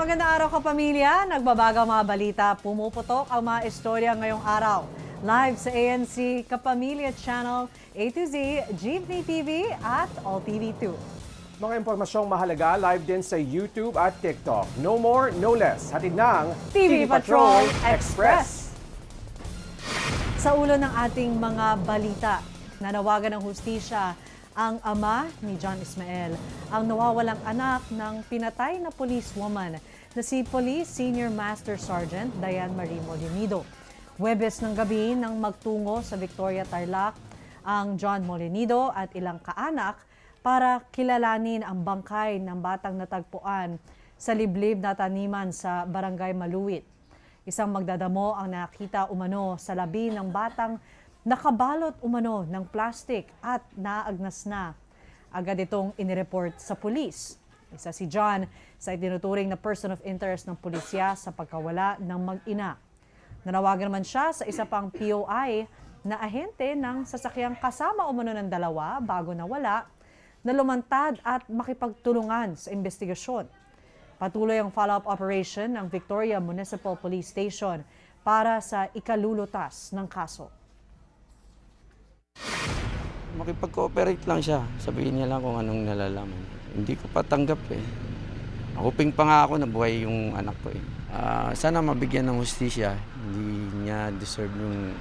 Magandang araw kapamilya, nagbabagang mga balita, pumuputok ang mga istorya ngayong araw. Live sa ANC Kapamilya Channel, A to Z, Jeepney TV at All TV2. Mga impormasyong mahalaga live din sa YouTube at TikTok. No more, no less. Hatid ng TV Patrol Express. Sa ulo ng ating mga balita, nanawagan ng hustisya ang ama ni John Ismael, ang nawawalang anak ng pinatay na policewoman na si Police Senior Master Sergeant Diane Marie Molinido. Huwebes ng gabi nang magtungo sa Victoria, Tarlac ang John Molinido at ilang kaanak para kilalanin ang bangkay ng batang natagpuan sa liblib na taniman sa Barangay Maluwit. Isang magdadamo ang nakita umano sa labi ng batang nakabalot umano ng plastic at naagnas na. Agad itong inireport sa pulis. Isa si John sa itinuturing na person of interest ng pulisya sa pagkawala ng mag-ina. Nanawagan naman siya sa isa pang POI na ahente ng sasakyang kasama umano ng dalawa bago nawala na lumantad at makipagtulungan sa investigasyon. Patuloy ang follow-up operation ng Victoria Municipal Police Station para sa ikalulutas ng kaso. Makipag-cooperate lang siya. Sabihin niya lang kung anong nalalaman. Hindi ko pa tanggap eh. Hoping pa nga ako na buhay yung anak ko eh. Sana mabigyan ng hustisya. Hindi niya deserve yung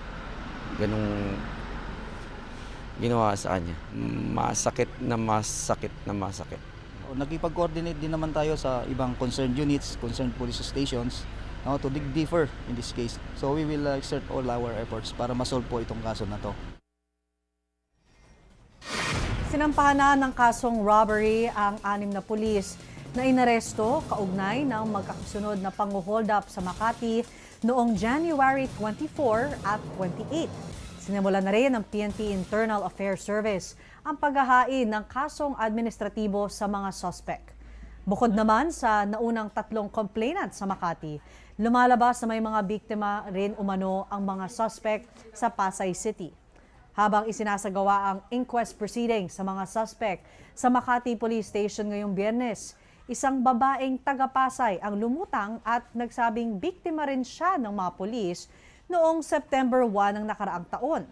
ganong ginawa sa kanya. Masakit na masakit na masakit. Nagkipag-coordinate din naman tayo sa ibang concerned units, concerned police stations to dig deeper in this case. So we will exert all our efforts para masolve po itong kaso na to. Sinampahan na ng kasong robbery ang 6 na pulis na inaresto kaugnay ng magkakasunod na pang-hold up sa Makati noong January 24 at 28. Sinimulan na rin ng PNP Internal Affairs Service ang paghahain ng kasong administratibo sa mga suspect. Bukod naman sa naunang 3 complainant sa Makati, lumalabas na may mga biktima rin umano ang mga suspect sa Pasay City. Habang isinasagawa ang inquest proceeding sa mga suspect sa Makati Police Station ngayong Biyernes, isang babaeng taga-Pasay ang lumutang at nagsabing biktima rin siya ng mga pulis noong September 1 ng nakaraang taon.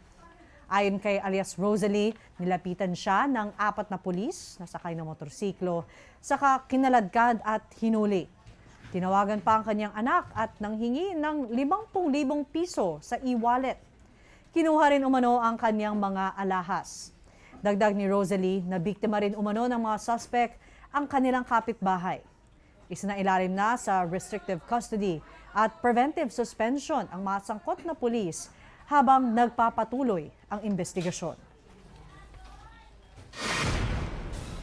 Ayon kay alias Rosalie, nilapitan siya ng 4 na pulis na sakay ng motorsiklo, saka kinaladkad at hinuli. Tinawagan pa ang kanyang anak at nanghingi ng 50,000 piso sa e-wallet. Kinuha rin umano ang kanyang mga alahas. Dagdag ni Rosalie na biktima rin umano ng mga suspect ang kanilang kapitbahay. Isinailalim na sa restrictive custody at preventive suspension ang mga sangkot na pulis habang nagpapatuloy ang investigasyon.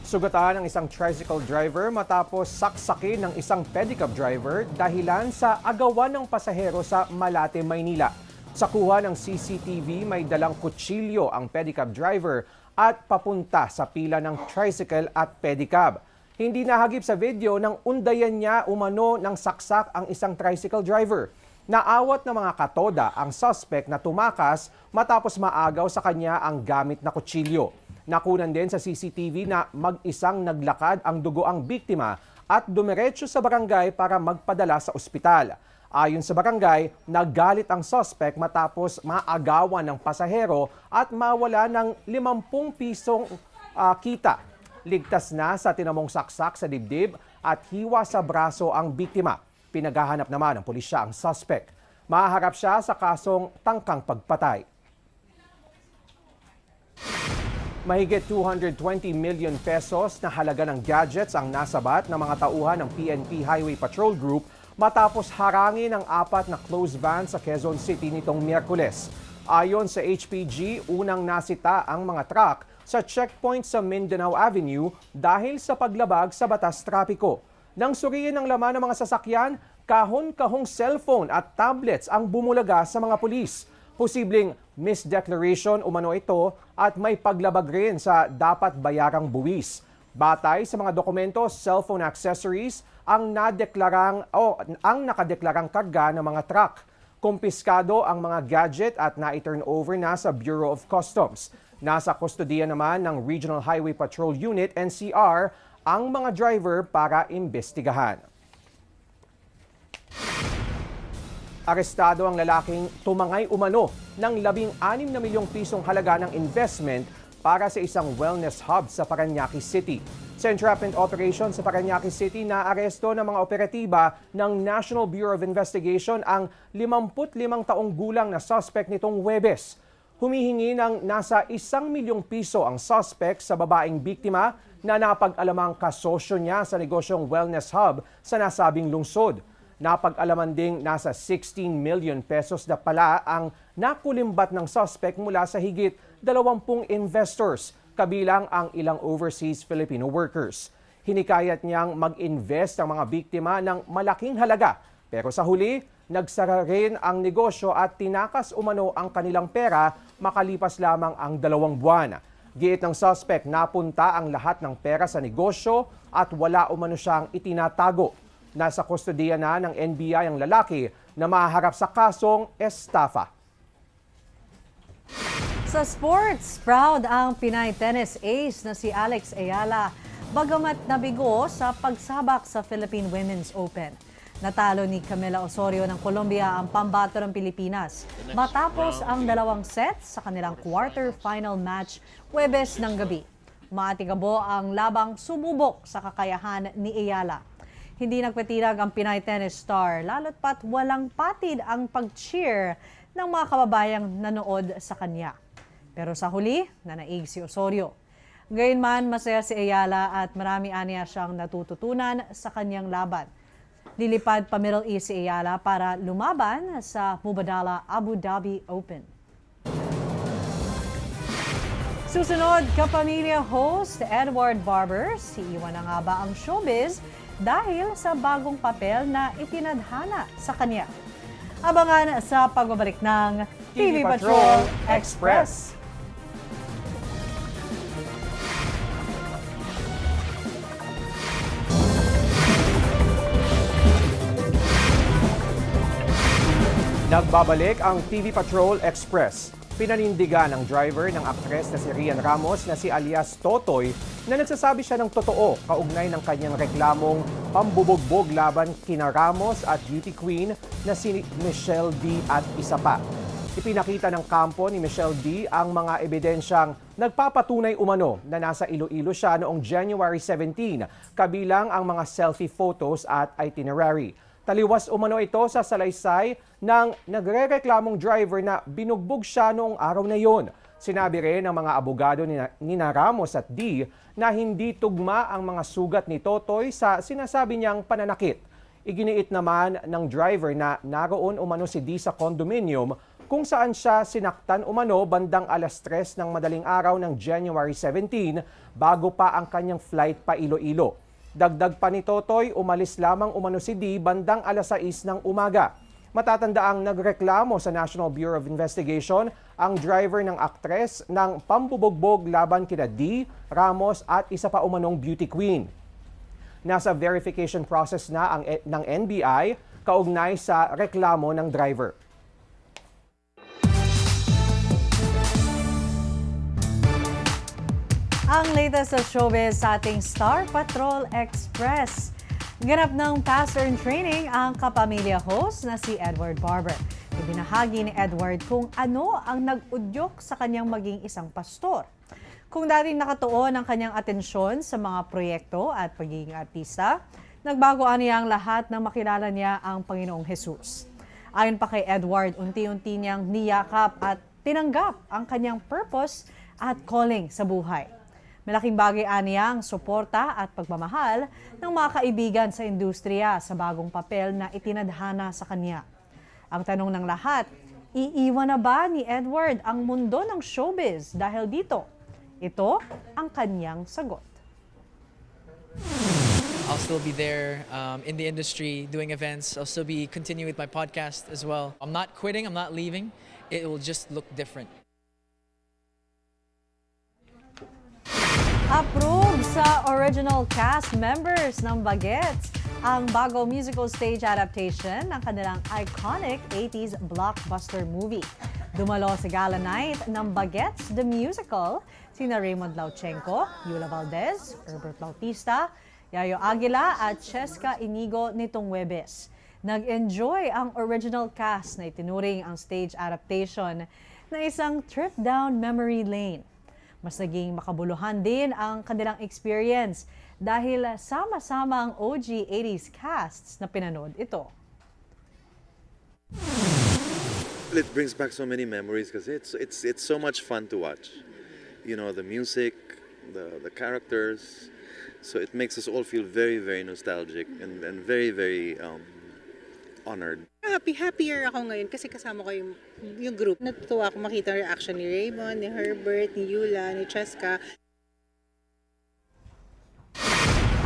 Sugatan ng isang tricycle driver matapos saksakin ng isang pedicab driver dahilan sa agawan ng pasahero sa Malate, Maynila. Sa kuha ng CCTV, may dalang kutsilyo ang pedicab driver at papunta sa pila ng tricycle at pedicab. Hindi nahagip sa video ng undayan niya umano ng saksak ang isang tricycle driver. Naawat ng mga katoda ang suspect na tumakas matapos maagaw sa kanya ang gamit na kutsilyo. Nakunan din sa CCTV na mag-isang naglakad ang dugo ang biktima at dumiretso sa barangay para magpadala sa ospital. Ayon sa barangay, naggalit ang suspect matapos maagawan ng pasahero at mawala ng 50 pisong kita. Ligtas na sa tinamong saksak sa dibdib at hiwa sa braso ang biktima. Pinaghahanap naman ng pulisya ang suspect. Mahaharap siya sa kasong tangkang pagpatay. Mahigit 220 million pesos na halaga ng gadgets ang nasabat ng mga tauhan ng PNP Highway Patrol Group matapos harangin ang 4 na closed van sa Quezon City nitong Miyerkules. Ayon sa HPG, unang nasita ang mga truck sa checkpoint sa Mindanao Avenue dahil sa paglabag sa batas trapiko. Nang suriin ang laman ng mga sasakyan, kahon-kahong cellphone at tablets ang bumulaga sa mga pulis. Posibleng misdeclaration umano ito at may paglabag rin sa dapat bayarang buwis. Batay sa mga dokumento, cellphone accessories ang nakadeklarang karga ng mga truck. Kumpiskado ang mga gadget at na-turn over na sa Bureau of Customs. Nasa kustodiya naman ng Regional Highway Patrol Unit, NCR, ang mga driver para imbestigahan. Arestado ang lalaking tumangay umano ng 16 na milyong pisong halaga ng investment para sa isang wellness hub sa Parañaque City. Sa entrapment operation sa Parañaque City, naaresto ng mga operatiba ng National Bureau of Investigation ang 55 taong gulang na suspect nitong Huwebes. Humihingi ng nasa 1 milyong piso ang suspect sa babaeng biktima na napag-alamang kasosyo niya sa negosyong wellness hub sa nasabing lungsod. Napag-alaman ding nasa 16 million pesos na pala ang nakulimbat ng suspect mula sa higit 20 investors, kabilang ang ilang overseas Filipino workers. Hinikayat niyang mag-invest ang mga biktima ng malaking halaga, pero sa huli, nagsara rin ang negosyo at tinakas umano ang kanilang pera makalipas lamang ang 2 buwan. Giit ng suspect, napunta ang lahat ng pera sa negosyo at wala umano siyang itinatago. Nasa kustodiya na ng NBI ang lalaki na mahaharap sa kasong estafa. Sa sports, proud ang Pinay tennis ace na si Alex Ayala bagamat nabigo sa pagsabak sa Philippine Women's Open. Natalo ni Camila Osorio ng Colombia ang pambato ng Pilipinas matapos ang 2 sets sa kanilang quarter-final match Huwebes ng gabi. Maatikabo ang labang sumubok sa kakayahan ni Ayala. Hindi nagpatinag ang Pinay tennis star lalo't pat walang patid ang pag-cheer ng mga kababayang nanood sa kanya. Pero sa huli, nanaig si Osorio. Gayunman, masaya si Ayala at marami aniya siyang natututunan sa kanyang laban. Lilipad pa Middle East si Ayala para lumaban sa Mubadala Abu Dhabi Open. Susunod, kapamilya host Edward Barber, iiwan na nga ba ang showbiz dahil sa bagong papel na itinadhana sa kanya. Abangan sa pagbabalik ng TV Patrol Express. Nagbabalik ang TV Patrol Express. Pinanindigan ng driver ng aktres na si Rian Ramos na si alias Totoy na nagsasabi siya ng totoo kaugnay ng kanyang reklamong pambubugbog laban kina Ramos at beauty queen na si Michelle D at isa pa. Ipinakita ng kampo ni Michelle D ang mga ebidensyang nagpapatunay umano na nasa Iloilo siya noong January 17, kabilang ang mga selfie photos at itinerary. Taliwas umano ito sa salaysay ng nagrereklamong driver na binugbog siya noong araw na yon. Sinabi rin ng mga abogado ni Ramos at D na hindi tugma ang mga sugat ni Totoy sa sinasabi niyang pananakit. Iginiit naman ng driver na naroon umano si D sa condominium kung saan siya sinaktan umano bandang 3:00 ng madaling araw ng January 17 bago pa ang kanyang flight pa Iloilo. Dagdag pa ni Totoy, umalis lamang umano si D bandang 6:00 ng umaga. Matatandaang nagreklamo sa National Bureau of Investigation ang driver ng aktres ng pambubugbog laban kina D, Ramos at isa pa umanong beauty queen. Nasa verification process na ng NBI kaugnay sa reklamo ng driver. Ang latest sa showbiz sa ating Star Patrol Express. Ganap ng pass-earn training ang kapamilya host na si Edward Barber. Ibinahagi ni Edward kung ano ang nag-udyok sa kanyang maging isang pastor. Kung dating nakatuon ang kanyang atensyon sa mga proyekto at pagiging artista, nagbagoan niya ang lahat nang makilala niya ang Panginoong Jesus. Ayon pa kay Edward, unti-unti niyang niyakap at tinanggap ang kanyang purpose at calling sa buhay. Malaking bagay aniya ang suporta at pagmamahal ng mga kaibigan sa industriya sa bagong papel na itinadhana sa kanya. Ang tanong ng lahat, iiwan na ba ni Edward ang mundo ng showbiz dahil dito? Ito ang kanyang sagot. I'll still be there in the industry doing events. I'll still be continuing with my podcast as well. I'm not quitting, I'm not leaving. It will just look different. Approve sa original cast members ng Bagets ang bago musical stage adaptation ng kanilang iconic 80s blockbuster movie. Dumalo sa gala night ng Bagets the Musical sina Raymond Lauchenko, Yula Valdez, Herbert Bautista, Yayo Aguila at Cheska Inigo nitong Huwebes. Nag-enjoy ang original cast na itinuring ang stage adaptation na isang trip down memory lane. Mas naging makabuluhan din ang kanilang experience dahil sama-sama ang OG 80s casts na pinanood ito. It brings back so many memories because it's so much fun to watch. You know, the music, the characters. So it makes us all feel very, very nostalgic and very, very honored. Happier ako ngayon kasi kasama ko yung group. Natutuwa ako makita ang reaction ni Raymond, ni Herbert, ni Yula, ni Cheska.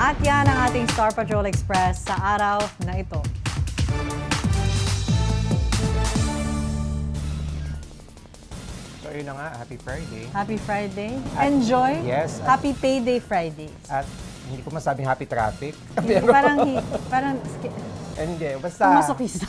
At yan ang ating Star Patrol Express sa araw na ito. So yun na nga, happy Friday. Happy Friday. Enjoy. Yes. Happy Payday Fridays. At hindi ko masabing happy traffic. Parang Hindi, basta... masokista.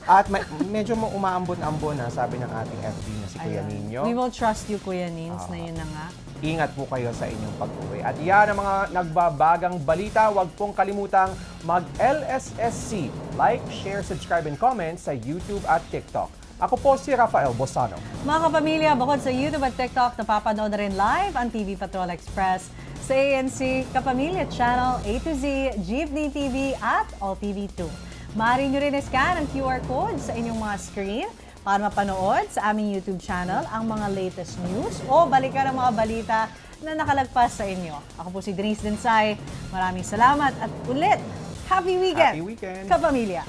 At medyo umaambon-ambon na, sabi ng ating FB na si Kuya Nino. We will trust you, Kuya Nins, na yun na nga. Ingat po kayo sa inyong pag-uwi. At yan ang mga nagbabagang balita. Huwag pong kalimutang mag-LSSC. Like, share, subscribe, and comment sa YouTube at TikTok. Ako po si Rafael Bosano. Mga kapamilya, bukod sa YouTube at TikTok, napapanood na rin live ang TV Patrol Express sa ANC Kapamilya Channel A to Z, Jeepney TV at All TV 2. Maaari nyo rin scan ang QR code sa inyong mga screen para mapanood sa aming YouTube channel ang mga latest news o balikan ang mga balita na nakalagpas sa inyo. Ako po si Denise Densay. Maraming salamat at ulit, happy weekend! Happy weekend! Kapamilya!